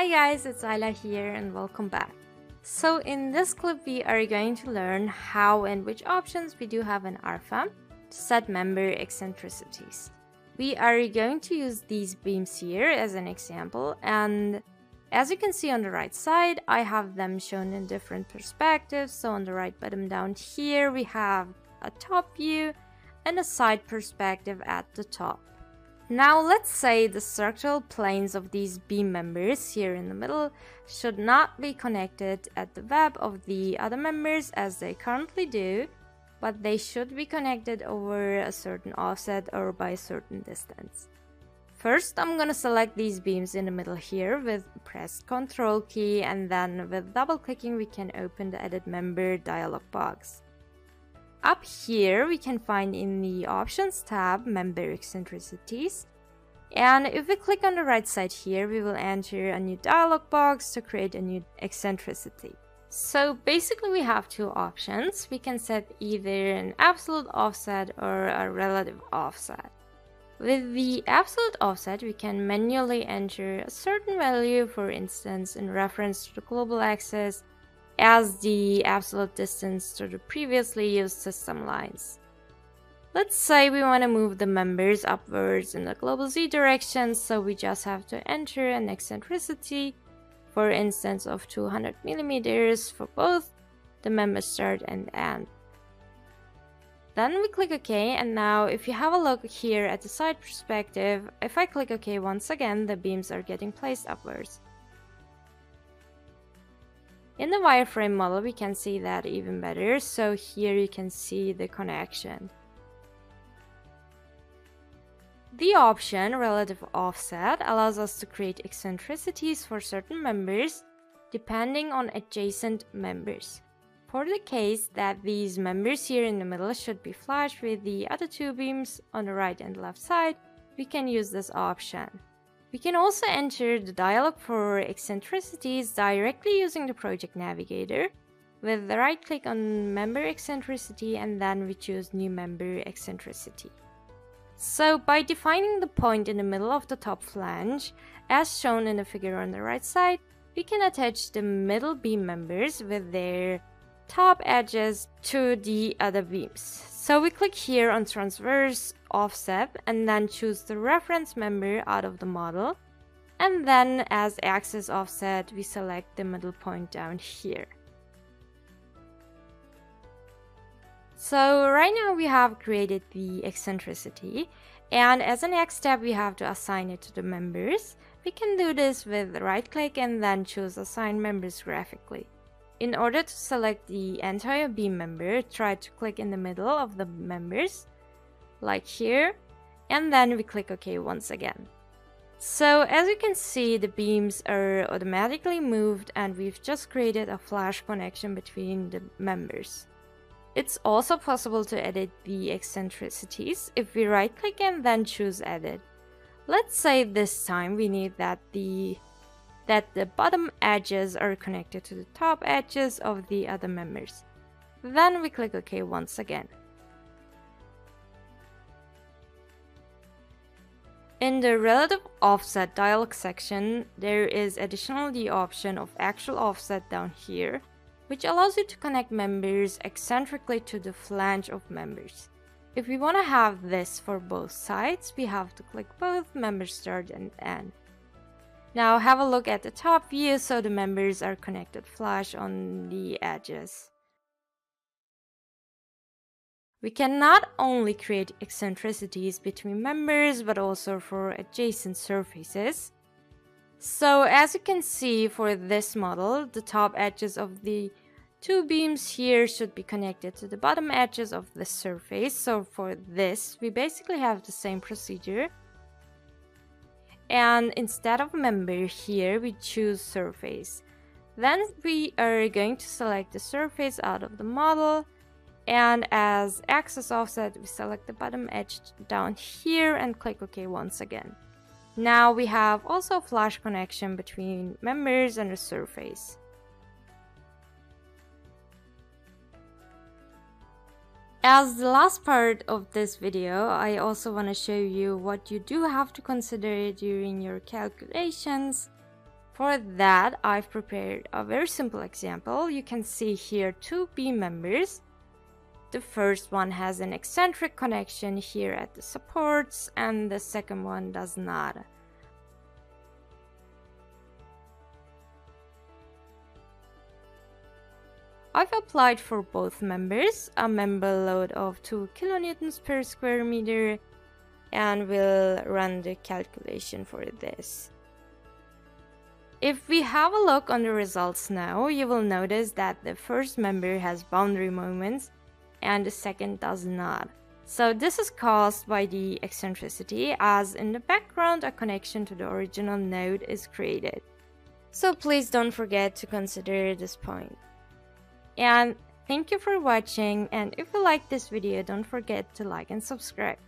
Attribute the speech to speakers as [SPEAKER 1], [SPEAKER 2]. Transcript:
[SPEAKER 1] Hi guys, it's Ayla here and welcome back. So in this clip we are going to learn how and which options we do have in RFM to set member eccentricities. We are going to use these beams here as an example, and as you can see on the right side, I have them shown in different perspectives. So on the right bottom down here we have a top view and a side perspective at the top. Now let's say the structural planes of these beam members here in the middle should not be connected at the web of the other members as they currently do, but they should be connected over a certain offset or by a certain distance. First, I'm gonna select these beams in the middle here with press Ctrl key, and then with double clicking we can open the Edit Member dialog box. Up here we can find in the Options tab Member Eccentricities, and if we click on the right side here we will enter a new dialog box to create a new eccentricity. So basically we have two options. We can set either an absolute offset or a relative offset. With the absolute offset we can manually enter a certain value, for instance in reference to the global axis, as the absolute distance to the previously used system lines. Let's say we want to move the members upwards in the global z direction, so we just have to enter an eccentricity, for instance of 200 millimeters for both the member start and end. Then we click OK, and now if you have a look here at the side perspective, if I click OK once again, the beams are getting placed upwards. In the wireframe model we can see that even better, so here you can see the connection. The option relative offset allows us to create eccentricities for certain members depending on adjacent members. For the case that these members here in the middle should be flush with the other two beams on the right and left side, we can use this option. We can also enter the dialog for eccentricities directly using the project navigator with the right click on member eccentricity, and then we choose new member eccentricity. So by defining the point in the middle of the top flange, as shown in the figure on the right side, we can attach the middle beam members with their top edges to the other beams. So we click here on transverse offset and then choose the reference member out of the model, and then as axis offset we select the middle point down here. So right now we have created the eccentricity, and as a next step we have to assign it to the members. We can do this with right click and then choose Assign Members graphically. In order to select the entire beam member, try to click in the middle of the members, like here, and then we click OK once again. So as you can see, the beams are automatically moved and we've just created a flash connection between the members. It's also possible to edit the eccentricities if we right click and then choose Edit. Let's say this time we need that the bottom edges are connected to the top edges of the other members. Then we click OK once again. In the relative offset dialog section, there is additionally the option of actual offset down here, which allows you to connect members eccentrically to the flange of members. If we want to have this for both sides, we have to click both member start and end. Now have a look at the top view, so the members are connected flush on the edges. We can not only create eccentricities between members, but also for adjacent surfaces. So as you can see for this model, the top edges of the two beams here should be connected to the bottom edges of the surface. So for this, we basically have the same procedure. And instead of member here, we choose surface. Then we are going to select the surface out of the model, and as axis offset we select the bottom edge down here and click OK once again. Now we have also a flash connection between members and the surface. As the last part of this video, I also want to show you what you do have to consider during your calculations For that, I've prepared a very simple example. You can see here two B members. The first one has an eccentric connection here at the supports, and the second one does not. I've applied for both members a member load of 2 kilonewtons per square meter, and we'll run the calculation for this. If we have a look on the results now, you will notice that the first member has boundary moments and the second does not. So this is caused by the eccentricity, as in the background a connection to the original node is created. So please don't forget to consider this point. And thank you for watching, and if you like this video, don't forget to like and subscribe.